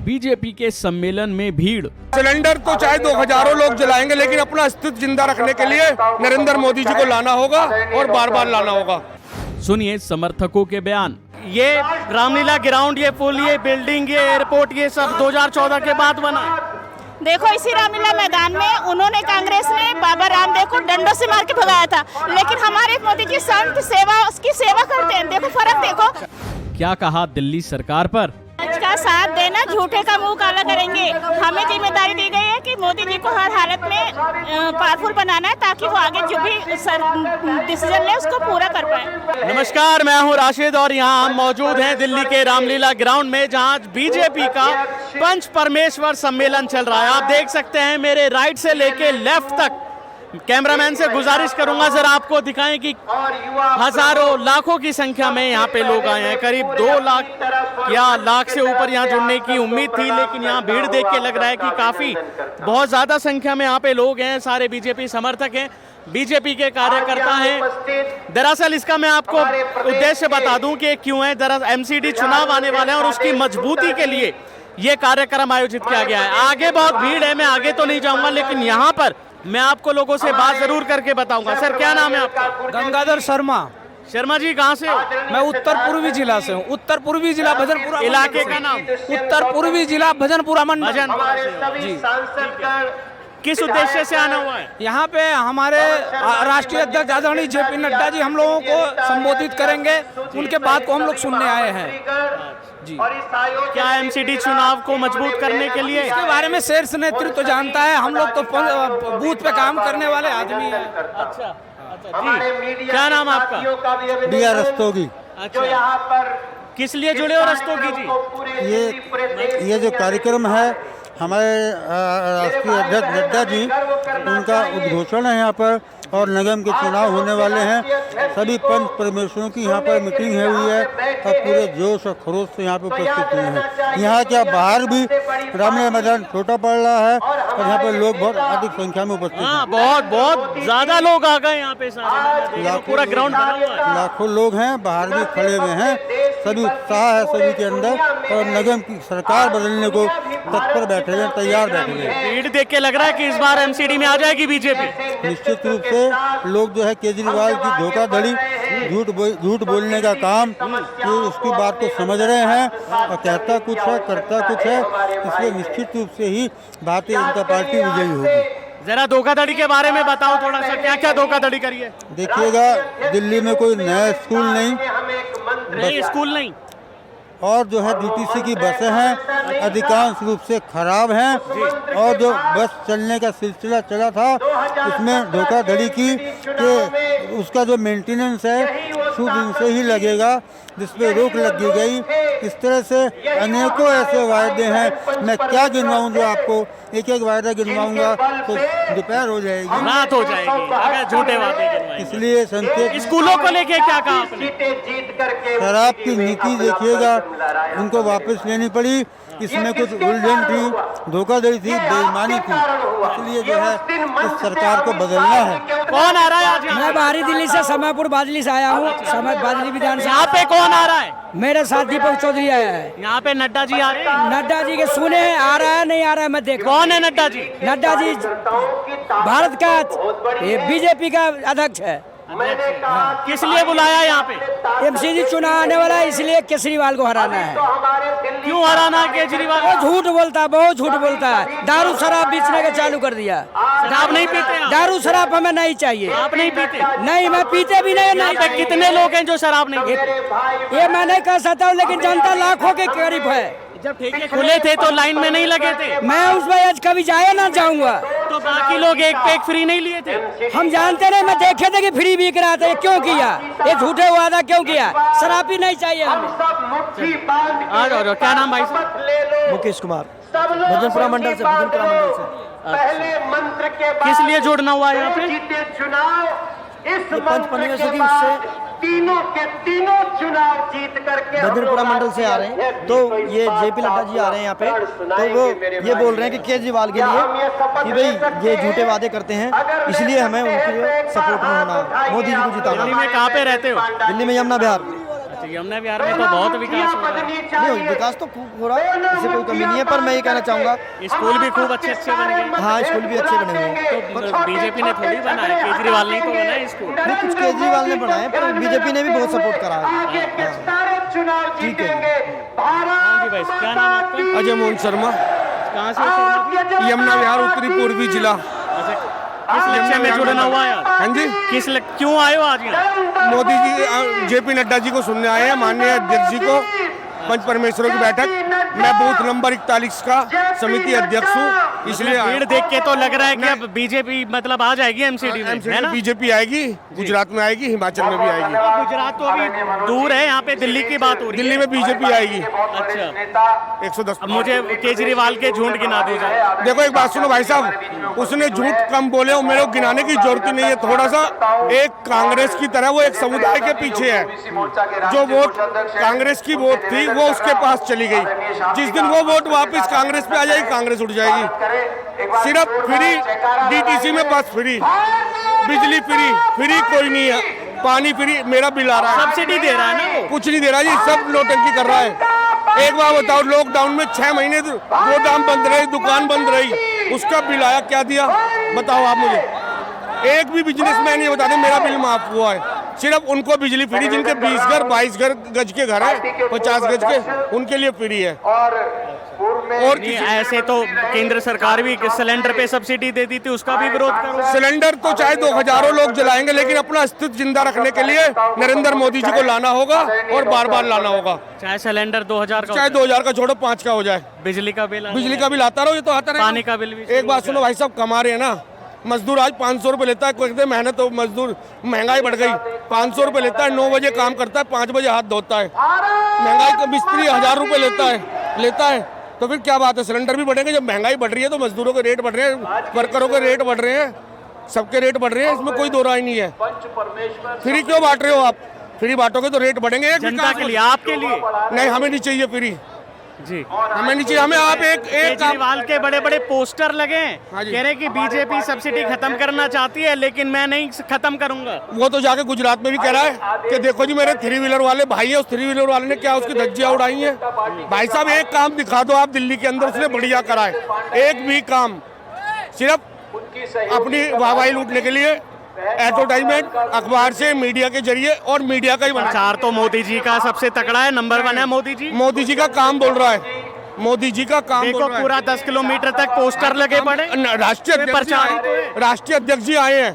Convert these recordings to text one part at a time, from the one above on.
BJP के सम्मेलन में भीड़। सिलेंडर तो चाहे 2000 लोग जलाएंगे, लेकिन अपना अस्तित्व जिंदा रखने के लिए नरेंद्र मोदी जी को लाना होगा और बार बार लाना होगा। सुनिए समर्थकों के बयान। ये रामलीला ग्राउंड, ये पुल, ये बिल्डिंग, ये एयरपोर्ट, ये सब 2014 के बाद बना। देखो इसी रामलीला मैदान में उन्होंने, कांग्रेस ने बाबा रामदेव को डंडों से मार के भगाया था, लेकिन हमारे मोदी जी संत सेवा, उसकी सेवा करते हैं। देखो फर्क देखो। क्या कहा दिल्ली सरकार पर? सच का साथ देना, झूठे का मुंह काला करेंगे। हमें जिम्मेदारी दी गई है कि मोदी जी को हर हालत में पावरफुल बनाना है, ताकि वो आगे जो भी डिसीजन ले उसको पूरा कर पाए। नमस्कार, मैं हूं राशिद और यहां हम मौजूद हैं दिल्ली के रामलीला ग्राउंड में, जहां बीजेपी का पंच परमेश्वर सम्मेलन चल रहा है। आप देख सकते हैं मेरे राइट से लेके लेफ्ट तक। कैमरामैन से गुजारिश करूंगा जरा आपको दिखाएं कि हजारों लाखों की संख्या में यहाँ पे लोग आए हैं। करीब 2 लाख या लाख से ऊपर यहाँ जुड़ने की उम्मीद थी, लेकिन यहाँ भीड़ देख के लग रहा है कि काफी बहुत ज्यादा संख्या में यहाँ पे लोग हैं। सारे बीजेपी समर्थक हैं, बीजेपी के कार्यकर्ता हैं। दरअसल इसका मैं आपको उद्देश्य बता दूं कि क्यों है। दरअसल एमसीडी चुनाव आने वाले हैं और उसकी मजबूती के लिए ये कार्यक्रम आयोजित किया गया है। आगे बहुत भीड़ है, मैं आगे तो नहीं जाऊंगा, लेकिन यहाँ पर मैं आपको लोगों से बात जरूर करके बताऊंगा। सर क्या नाम है आपका? गंगाधर शर्मा। शर्मा जी कहाँ से हो? मैं उत्तर पूर्वी जिला से हूँ। उत्तर पूर्वी जिला भजनपुरा। इलाके का नाम? उत्तर पूर्वी जिला भजनपुरा मंडल। जी। किस उद्देश्य से आना हुआ है? यहाँ पे हमारे राष्ट्रीय अध्यक्ष आदरणीय जेपी नड्डा जी हम लोगों को संबोधित करेंगे, उनके बात को हम लोग सुनने आए हैं जी। क्या एमसीडी चुनाव को मजबूत करने के लिए? इसके बारे में शीर्ष नेतृत्व तो जानता है, हम लोग तो बूथ पे काम करने वाले आदमी हैं। अच्छा जी। क्या नाम आपका? BR रस्तोगी। अच्छा, किस लिए जुड़े हो रस्तोगी जी? ये जो कार्यक्रम है हमारे राष्ट्रीय अध्यक्ष नड्डा जी, उनका उद्घोषण है यहाँ पर, और निगम के चुनाव होने वाले हैं। सभी पंच परमेश्वरों की यहाँ पर मीटिंग है हुई है और पूरे जोश और खरोश से यहाँ पर उपस्थित हुए हैं। यहाँ क्या बाहर भी रामलीला मैदान छोटा पड़ रहा है और यहाँ पर लोग बहुत अधिक संख्या में उपस्थित हैं। बहुत ज्यादा लोग आ गए यहाँ पे, सारे पूरा ग्राउंड बना हुआ है। लाखों लोग हैं, बाहर भी खड़े हुए हैं। सभी उत्साह है सभी के अंदर, और निगम की सरकार बदलने को तत्पर बैठे हैं, तैयार बैठे हैं। भीड़ देख के लग रहा है कि इस बार एमसीडी में आ जाएगी बीजेपी। निश्चित रूप से लोग जो है केजरीवाल की धोखाधड़ी, झूठ बोलने का काम, ये उसकी बात को समझ रहे हैं और कहता कुछ है करता कुछ है। इसलिए निश्चित रूप से ही भारतीय जनता पार्टी विजयी होगी। जरा धोखाधड़ी के बारे में बताओ थोड़ा सा, क्या क्या धोखाधड़ी करी है? देखिएगा, दिल्ली में कोई नया स्कूल नहीं, स्कूल नहीं, और जो है डीटीसी की बसें हैं अधिकांश रूप से खराब हैं, और जो बस चलने का सिलसिला चला था उसमें धोखाधड़ी की कि उसका जो मेंटेनेंस है शुभ दिन से ही लगेगा, जिसपे रोक लगी गई। इस तरह से अनेकों ऐसे वायदे हैं, मैं क्या गिनवाऊं, जो आपको एक एक वायदा गिनवाऊंगा तो दोपहर हो जाएगी, रात हो जाएगी अगर झूठे वादे गिनवाएंगे। इसलिए संकेत। स्कूलों को लेके क्या कहा आपने? शराब की नीति देखिएगा, उनको वापस लेनी पड़ी। इसमें कुछ उलझन थी, धोखाधड़ी थी, बेईमानी थी, इसलिए जो है इस सरकार को बदलना है। कौन आ रहा है आज? मैं बाहरी दिल्ली से समयपुर बादली से आया हूँ। समय बादली विधानसभा। यहाँ पे कौन आ रहा है? मेरे साथ दीपक चौधरी आया है। यहाँ पे नड्डा जी आ रहे हैं। नड्डा जी के सुने हैं, आ रहा है नहीं आ रहा है मैं देख। कौन है नड्डा जी? नड्डा जी भारत का बीजेपी का अध्यक्ष है। किस लिए बुलाया यहाँ पे? एमसीडी चुनाव आने वाला है, इसलिए केजरीवाल को हराना है। क्यों हराना है केजरीवाल? वो झूठ बोलता है, बहुत झूठ बोलता है। दारू शराब बेचने का चालू कर दिया। शराब नहीं पीते आप? दारू शराब हमें नहीं चाहिए। आप नहीं पीते? नहीं, मैं पीते भी नहीं। यहाँ पे कितने लोग हैं जो शराब नहीं पीते? ये मैं नहीं कह सकता हूँ, लेकिन जनता लाखों के करीब है। जब ठेके खुले थे तो लाइन में नहीं लगे थे? मैं उसमें आज कभी जाया ना जाऊंगा। तो बाकी लोग एक पे एक फ्री नहीं लिए थे? हम जानते नहीं, मैं देखे थे कि फ्री बिक रहा था। क्यों किया ये झूठे वादा, क्यों किया? शराबी नहीं चाहिए हमें। आ जाओ। क्या नाम भाई साहब? मुकेश कुमार, भजनपुरा मंडल से। किस लिए जुड़ना हुआ यहाँ पे? पंच परमेश्वर की उससे तीनों चुनाव जीत करके भजनपुरा मंडल से आ रहे हैं, तो ये जेपी नड्डा जी आ रहे हैं यहाँ पे, तो वो ये बोल रहे हैं कि केजरीवाल के लिए कि भाई ये झूठे वादे करते हैं, इसलिए हमें उनके सपोर्ट में होना, मोदी जी को जिताना। दिल्ली में कहाँ पे रहते हो? दिल्ली में यमुना विहार। यमुना विहार में तो बहुत विकास हो रहा है। नहीं, विकास तो खूब हो रहा है, इससे कोई कमी नहीं है, पर मैं ये कहना चाहूँगा स्कूल भी खूब अच्छे अच्छे बन गए। हाँ, स्कूल भी अच्छे बने हुए हैं। तो बीजेपी ने थोड़ी बनाए, केजरीवाल ने ही तो बनाए स्कूल। नहीं, कुछ केजरीवाल ने बनाए, पर बीजेपी ने भी बहुत सपोर्ट करा है। ठीक है। हाँ जी भाई, क्या नाम है आपका? अजय मोहन शर्मा, कहाँ से हो सर? यमुना विहार उत्तरी पूर्वी जिला। किस लक्ष्य में जुड़ना हुआ है? हाँ जी, क्यों आए हो आज यहाँ? मोदी जी जेपी नड्डा जी को सुनने आए हैं, माननीय अध्यक्ष जी को, पंच परमेश्वरों की बैठक। मैं बूथ नंबर 41 का समिति अध्यक्ष हूँ, इसलिए भीड़ देख के तो लग रहा है कि अब बीजेपी मतलब आ जाएगी एमसीडी में, है ना? बीजेपी आएगी, गुजरात में आएगी, हिमाचल में भी आएगी। गुजरात तो अभी दूर है, यहाँ पे दिल्ली की बात हो रही है। दिल्ली में बीजेपी आएगी। अच्छा, 110। अब मुझे केजरीवाल के झूठ गिना दो जरा। देखो एक बात सुनो भाई साहब, उसने झूठ कम बोले और मेरे को गिनाने की जरूरत ही नहीं है। थोड़ा सा एक कांग्रेस की तरह वो एक समुदाय के पीछे है। जो वोट कांग्रेस की वोट थी वो उसके पास चली गई। जिस दिन वो वोट वापस कांग्रेस पे आ जाएगी, कांग्रेस उठ जाएगी। सिर्फ फ्री डीटीसी में बस फ्री, बिजली फ्री कोई नहीं है, पानी फ्री। मेरा बिल आ रहा है, सब्सिडी दे रहा है ना वो? कुछ नहीं दे रहा जी, सब नोटंकी कर रहा है। एक बार बताओ, लॉकडाउन में 6 महीने गोदाम बंद रही, दुकान बंद रही, उसका बिल आया, क्या दिया बताओ आप मुझे? एक भी बिजनेसमैन ये बता दे मेरा बिल माफ हुआ है। सिर्फ उनको बिजली फ्री, जिनके 20 घर 22 गज के घर है, 50 गज के, उनके लिए फ्री है। और नहीं, ऐसे तो केंद्र सरकार भी सिलेंडर पे सब्सिडी देती थी, उसका भी विरोध करो। सिलेंडर तो चाहे 2000 लोग जलाएंगे, लेकिन अपना अस्तित्व जिंदा रखने के लिए नरेंद्र मोदी जी को लाना होगा और बार बार लाना होगा। चाहे सिलेंडर 2000 का, चाहे 2000 का छोड़ो, 5 का हो जाए। बिजली का बिल आता रहो, ये तो आता रहे। पानी का बिल भी। एक बात सुनो भाई साहब, कमा रहे हैं ना, मजदूर आज 500 रुपए लेता है, कोई कहते मेहनत हो, मजदूर महंगाई बढ़ गई, 500 रुपए लेता है, 9 बजे काम करता है, 5 बजे हाथ धोता है। महंगाई का मिस्त्री 1000 रुपए लेता है, तो फिर क्या बात है? सिलेंडर भी बढ़ेंगे। जब महंगाई बढ़ रही है तो मजदूरों के रेट बढ़ रहे हैं, वर्करों के रेट बढ़ रहे हैं, सबके रेट बढ़ रहे हैं, इसमें कोई दो राय नहीं है। फ्री क्यों बांट रहे हो आप? फ्री बांटोगे तो रेट बढ़ेंगे। जनता के लिए, आपके लिए नहीं, हमें नहीं चाहिए फ्री जी, हमें नहीं चाहिए। हमें आप एक केजरीवाल के बड़े बड़े पोस्टर लगे हैं, हाँ जी। कह रहे हैं कि बीजेपी सब्सिडी खत्म करना चाहती है, लेकिन मैं नहीं खत्म करूंगा। वो तो जाके गुजरात में भी कह रहा है कि देखो जी, मेरे 3 व्हीलर वाले भाई है, उस 3 व्हीलर वाले ने क्या उसकी धज्जियां उड़ाई हैं। भाई साहब, एक काम दिखा दो आप दिल्ली के अंदर, उसने बढ़िया करा है। एक भी काम, सिर्फ अपनी वाहवाही लूटने के लिए एडवर्टाइजमेंट, अखबार से, मीडिया के जरिए, और मीडिया का ही बना। प्रचार तो मोदी जी का सबसे तगड़ा है, नंबर 1 है मोदी जी। मोदी जी का काम बोल रहा है, मोदी जी का काम देखो बोल रहा है। पूरा 10 किलोमीटर तक पोस्टर लगे पड़े। राष्ट्रीय अध्यक्ष जी आए हैं,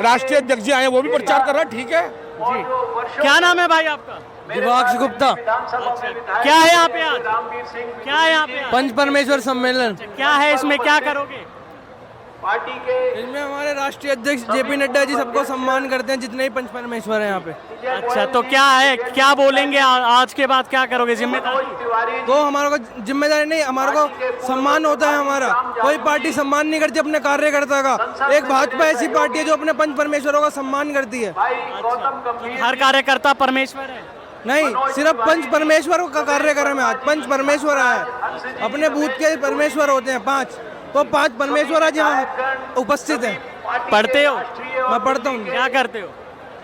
राष्ट्रीय अध्यक्ष जी आए हैं, वो भी प्रचार कर रहा है। ठीक है जी, क्या नाम है भाई आपका? दिवाक्ष गुप्ता। क्या है यहाँ पे आज? क्या है यहाँ पे आज? पंच परमेश्वर सम्मेलन। क्या है इसमें, क्या करोगे? इसमें हमारे राष्ट्रीय अध्यक्ष जेपी नड्डा जी सबको सम्मान करते हैं, जितने ही पंच परमेश्वर हैं यहाँ पे। अच्छा, तो क्या है, क्या बोलेंगे आज के बाद, क्या करोगे? जिम्मेदारी तो हमारे को जिम्मेदारी नहीं, हमारे को सम्मान होता है। हमारा कोई पार्टी सम्मान नहीं करती अपने कार्यकर्ता का। एक भाजपा ऐसी पार्टी है जो अपने पंच परमेश्वरों का सम्मान करती है। हर कार्यकर्ता परमेश्वर है? नहीं, सिर्फ पंच परमेश्वर का कार्यक्रम है आज। पंच परमेश्वर है, अपने बूथ के परमेश्वर होते हैं 5, तो 5 परमेश्वर आज यहाँ उपस्थित हैं। पढ़ते हो? मैं पढ़ता हूँ। क्या करते हो?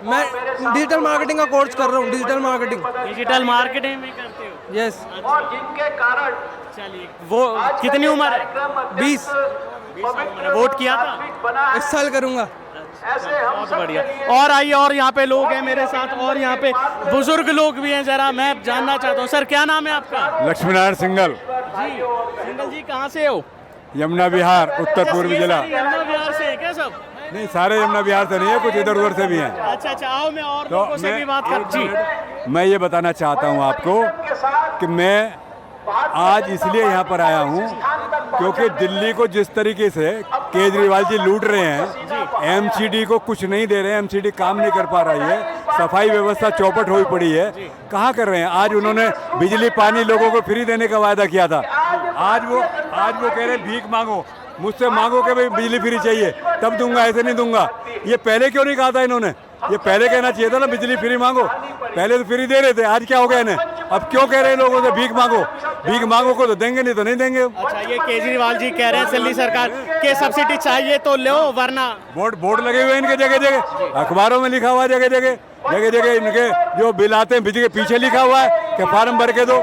मैं डिजिटल मार्केटिंग का कोर्स कर रहा हूँ। डिजिटल मार्केटिंग में करते हो? यस। चलिए, वो कितनी उम्र है? 20 वोट किया था? इस साल करूँगा। बहुत बढ़िया। और आइए, और यहाँ पे लोग हैं मेरे साथ, और यहाँ पे बुजुर्ग लोग भी हैं, जरा मैं जानना चाहता हूँ। सर, क्या नाम है आपका? लक्ष्मीनारायण सिंगल। जी, सिंगल जी, कहाँ से हो? यमुना विहार, उत्तर पूर्वी जिला। यमुना विहार से है क्या सब? नहीं, सारे यमुना विहार से नहीं है, कुछ इधर उधर से भी हैं। अच्छा, आओ मैं और लोगों से भी बात कर। जी, मैं ये बताना चाहता हूँ आपको कि मैं आज इसलिए यहाँ पर आया हूँ क्योंकि दिल्ली को जिस तरीके से केजरीवाल जी लूट रहे हैं, एमसीडी को कुछ नहीं दे रहे हैं, एमसीडी काम नहीं कर पा रही है, सफाई व्यवस्था चौपट हुई पड़ी है, कहाँ कर रहे हैं? आज उन्होंने बिजली पानी लोगों को फ्री देने का वायदा किया था, आज वो कह रहे हैं भीख मांगो, मुझसे मांगो कि भाई बिजली फ्री चाहिए तब दूंगा, ऐसे नहीं दूंगा। ये पहले क्यों नहीं कहा था इन्होंने? ये पहले कहना चाहिए था ना, बिजली फ्री मांगो। पहले तो फ्री दे रहे थे, आज क्या हो गया इन्हें? अब क्यों कह रहे हैं लोगों से भीख मांगो? भीख मांगो को तो देंगे, नहीं तो नहीं देंगे। अच्छा, ये केजरीवाल जी कह रहे हैं दिल्ली सरकार के सब्सिडी चाहिए तो लो, वरना बोर्ड लगे हुए हैं इनके जगह जगह, अखबारों में लिखा हुआ जगह जगह जगह जगह इनके जो बिल आते हैं बिजली के पीछे लिखा हुआ है कि फार्म भर के दो।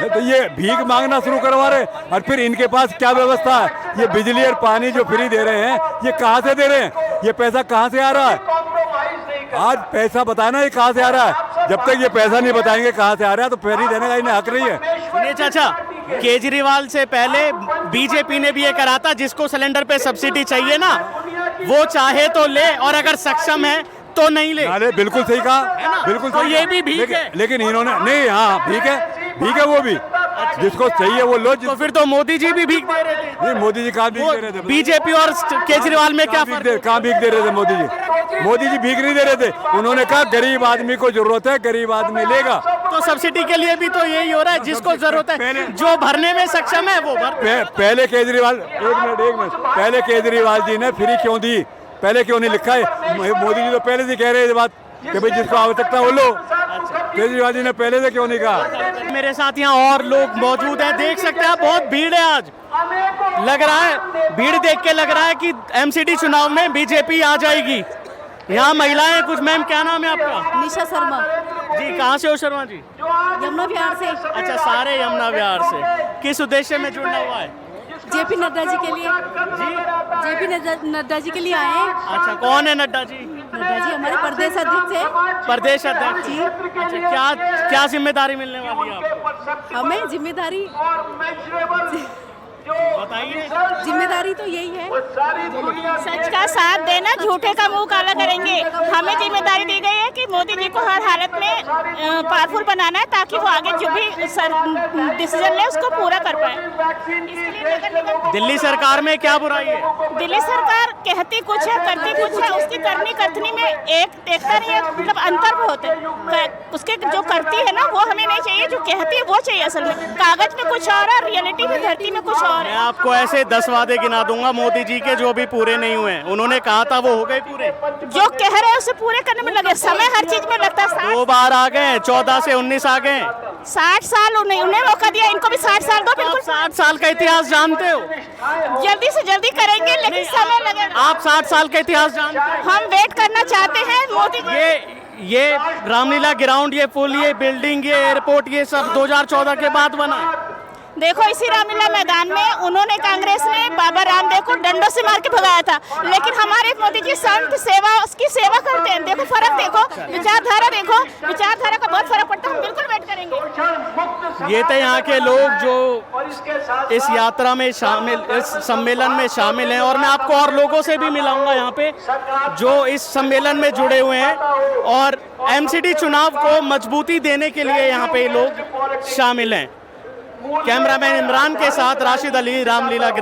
तो ये भीख मांगना शुरू करवा रहे और फिर इनके पास क्या व्यवस्था है? ये बिजली और पानी जो फ्री दे रहे हैं ये कहाँ से दे रहे हैं? ये पैसा कहाँ से आ रहा है? आज पैसा बताना ये कहाँ से आ रहा है? जब तक ये पैसा नहीं बताएंगे कहाँ से आ रहा है तो फेरी देने का इन्हें हक नहीं है। सुनिए चाचा, केजरीवाल से पहले बीजेपी ने भी ये करा था जिसको सिलेंडर पे सब्सिडी चाहिए ना वो चाहे तो ले और अगर सक्षम है तो नहीं ले। अरे बिल्कुल सही कहा, बिल्कुल तो सही ये कहा। भी भीख है। लेकिन इन्होंने नहीं, हाँ भीख है वो भी। जिसको चाहिए वो लो। तो फिर तो मोदी जी भी भीख दे रहे थे। नहीं, मोदी जी कहाँ भीख दे रहे थे? बीजेपी और केजरीवाल में क्या फर्क है? कहाँ भीख दे रहे थे मोदी जी? मोदी जी भीख नहीं दे रहे थे। उन्होंने कहा गरीब आदमी को जरूरत है, गरीब आदमी लेगा। तो सब्सिडी के लिए भी तो यही हो रहा है, जिसको जरूरत है जो भरने में सक्षम है वो भर। पहले केजरीवाल एक मिनट पहले केजरीवाल जी ने फ्री क्यों दी? पहले क्यों नहीं लिखा है? मोदी जी तो पहले से कह रहे थे बात कि भाई जिसको आवश्यकता वो लो। केजरीवाल जी ने पहले से क्यों नहीं कहा? मेरे साथ यहाँ और लोग मौजूद हैं, देख सकते हैं बहुत भीड़ है आज। लग रहा है भीड़ देख के लग रहा है कि एमसीडी चुनाव में बीजेपी आ जाएगी। यहाँ महिलाएं कुछ। मैम क्या नाम है आपका? निशा शर्मा जी कहाँ से हो शर्मा जी? यमुना विहार से। अच्छा, सारे यमुना विहार से। किस उद्देश्य में जुड़ना हुआ है? जेपी नड्डा जी के लिए। जेपी नड्डा जी के लिए आए हैं। अच्छा, कौन है नड्डा जी? नड्डा जी हमारे प्रदेश अध्यक्ष हैं। प्रदेश अध्यक्ष जी। अच्छा, क्या जिम्मेदारी मिलने वाली है आपको? हमें जिम्मेदारी बताइए। जिम्मेदारी तो यही है, सच का साथ देना, झूठे का मुंह काला करेंगे। हमें जिम्मेदारी दी गई है कि मोदी जी को हर हालत में पावरफुल बनाना है ताकि वो आगे जो भी डिसीजन ले उसको पूरा कर पाए। दिल्ली सरकार में क्या बुराई है? दिल्ली सरकार कहती कुछ है करती कुछ है, उसकी करनी कथनी में एकता नहीं है, मतलब अंतर बहुत है। उसके जो करती है ना वो हमें नहीं चाहिए, जो कहती है वो चाहिए। असल में कागज में कुछ और है, रियलिटी में धरती में कुछ और। मैं आपको ऐसे 10 वादे गिना दूंगा मोदी जी के जो भी पूरे नहीं हुए। उन्होंने कहा था वो हो गए पूरे। जो कह रहे हैं उसे पूरे करने में लगे, समय हर चीज में लगता है। 2 बार आ गए, 14 से 19 आ गए। 60 साल उन्हें मौका दिया, इनको भी 60 साल दो। बिल्कुल 60 साल का इतिहास जानते हो? जल्दी से जल्दी करेंगे लेकिन समय लगेगा। आप 60 साल का इतिहास जानते हो? हम वेट करना चाहते हैं मोदी जी। ये रामलीला ग्राउंड, ये पुल, ये बिल्डिंग, ये एयरपोर्ट, ये सब 2014 के बाद बना है। देखो इसी रामलीला मैदान में उन्होंने कांग्रेस ने बाबा रामदेव को डंडों से मार के भगाया था, लेकिन हमारे मोदी जी संत सेवा उसकी सेवा करते हैं। देखो फर्क देखो, विचारधारा देखो, विचारधारा का बहुत फर्क पड़ता है। हम बिल्कुल वेट करेंगे। ये थे यहाँ के लोग जो इस यात्रा में शामिल, इस सम्मेलन में शामिल हैं। और मैं आपको और लोगों से भी मिलाऊंगा यहाँ पे जो इस सम्मेलन में जुड़े हुए हैं और एमसीडी चुनाव को मजबूती देने के लिए यहाँ पे लोग शामिल हैं। कैमरामैन इमरान के साथ राशिद अली, रामलीला ग्राउंड।